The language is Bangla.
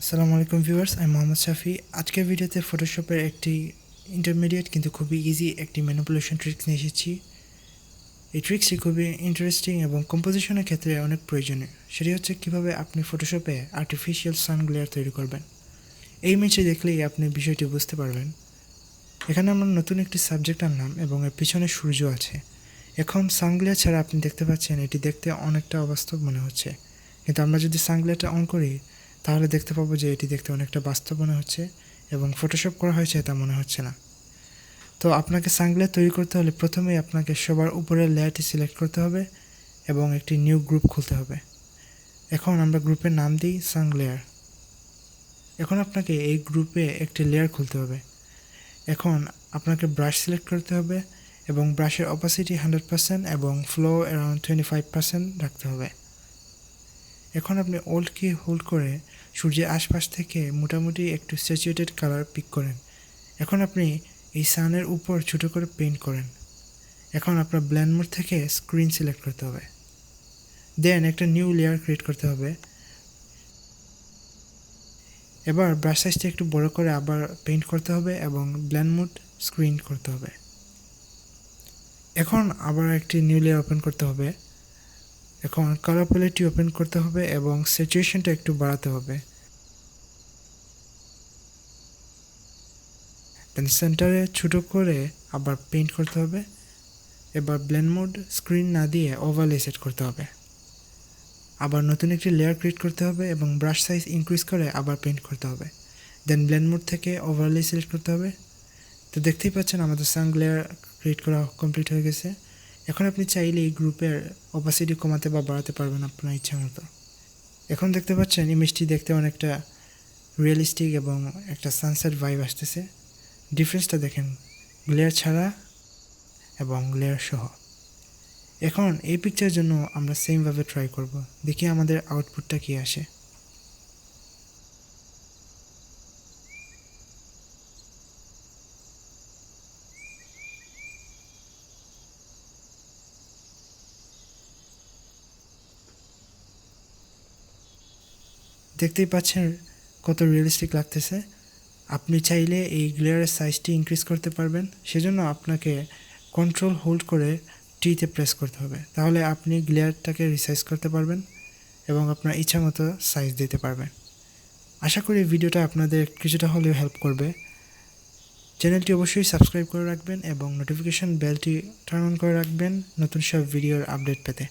আসসালামু আলাইকুম ভিউয়ার্স, আমি মোহাম্মদ শাফি। আজকের ভিডিওতে ফটোশপের একটি ইন্টারমিডিয়েট কিন্তু খুবই ইজি একটি ম্যানিপুলেশন ট্রিক্স নিয়ে এসেছি। এই ট্রিক্সটি খুবই ইন্টারেস্টিং এবং কম্পোজিশনের ক্ষেত্রে অনেক প্রয়োজনীয়। সেটি হচ্ছে কীভাবে আপনি ফটোশপে আর্টিফিশিয়াল সান গ্লেয়ার তৈরি করবেন। এই ইমেজে দেখলেই আপনি বিষয়টি বুঝতে পারবেন। এখানে আমরা নতুন একটি সাবজেক্ট আনলাম এবং এর পিছনে সূর্য আছে। এখন সানগ্লেয়ার ছাড়া আপনি দেখতে পাচ্ছেন এটি দেখতে অনেকটা অবাস্তব মনে হচ্ছে, কিন্তু আমরা যদি সানগ্লেয়ারটা অন করি তাহলে দেখতে পাবো যে এটি দেখতে অনেকটা বাস্তব মনে হচ্ছে এবং ফটোশপ করা হয়েছে তা মনে হচ্ছে না। তো আপনাকে সানগ্লেয়ার তৈরি করতে হলে প্রথমেই আপনাকে সবার উপরের লেয়ারটি সিলেক্ট করতে হবে এবং একটি নিউ গ্রুপ খুলতে হবে। এখন আমরা গ্রুপের নাম দিই সানগ্লেয়ার। এখন আপনাকে এই গ্রুপে একটি লেয়ার খুলতে হবে। এখন আপনাকে ব্রাশ সিলেক্ট করতে হবে এবং ব্রাশের অপাসিটি 100% এবং ফ্লো অ্যারাউন্ড 25% রাখতে হবে। এখন আপনি ওল্ড কি হোল্ড করে সূর্যের আশপাশ থেকে মোটামুটি একটু স্যাচুরেটেড কালার পিক করেন। এখন আপনি এই সানের উপর ছোটো করে পেইন্ট করেন। এখন আপনার ব্লেন্ড মোড থেকে স্ক্রিন সিলেক্ট করতে হবে, দেন একটা নিউ লেয়ার ক্রিয়েট করতে হবে। এবার ব্রাশ সাইজটা একটু বড় করে আবার পেইন্ট করতে হবে এবং ব্লেন্ড মোড স্ক্রিন করতে হবে। এখন আবার একটি নিউ লেয়ার ওপেন করতে হবে। এখন কালার প্যালেটটি ওপেন করতে হবে এবং স্যাচুরেশনটা একটু বাড়াতে হবে। দেন সেন্টারে ছোটো করে আবার পেইন্ট করতে হবে। এবার ব্লেন্ড মোড স্ক্রিন না দিয়ে ওভারলে সেট করতে হবে। আবার নতুন একটি লেয়ার ক্রিয়েট করতে হবে এবং ব্রাশ সাইজ ইনক্রিজ করে আবার পেইন্ট করতে হবে। দেন ব্লেন্ড মোড থেকে ওভারলে সিলেক্ট করতে হবে। তো দেখতেই পাচ্ছেন আমাদের সান লেয়ার ক্রিয়েট করা কমপ্লিট হয়ে গেছে। এখন আপনি চাইলে এই গ্রুপের অপাসিটি কমাতে বা বাড়াতে পারবেন আপনার ইচ্ছা মতো। এখন দেখতে পাচ্ছেন ইমেজটি দেখতে অনেকটা রিয়েলিস্টিক এবং একটা সানসেট ভাইব আসতেছে। ডিফারেন্সটা দেখেন, গ্লেয়ার ছাড়া এবং গ্লেয়ার সহ। এখন এই পিকচারের জন্য আমরা সেমভাবে ট্রাই করব, দেখি আমাদের আউটপুটটা কী আসে। দেখতেই পাচ্ছেন কত রিয়েলিস্টিক লাগতেছে। আপনি চাইলে এই গ্লেয়ারের সাইজটি ইনক্রিজ করতে পারবেন। সেজন্য আপনাকে কন্ট্রোল হোল্ড করে টিতে প্রেস করতে হবে, তাহলে আপনি গ্লেয়ারটাকে রিসাইজ করতে পারবেন এবং আপনার ইচ্ছা মতো সাইজ দিতে পারবেন। আশা করি ভিডিওটা আপনাদের কিছুটা হলেও হেল্প করবে। চ্যানেলটি অবশ্যই সাবস্ক্রাইব করে রাখবেন এবং নোটিফিকেশন বেলটি টার্ন অন করে রাখবেন নতুন সব ভিডিওর আপডেট পেতে।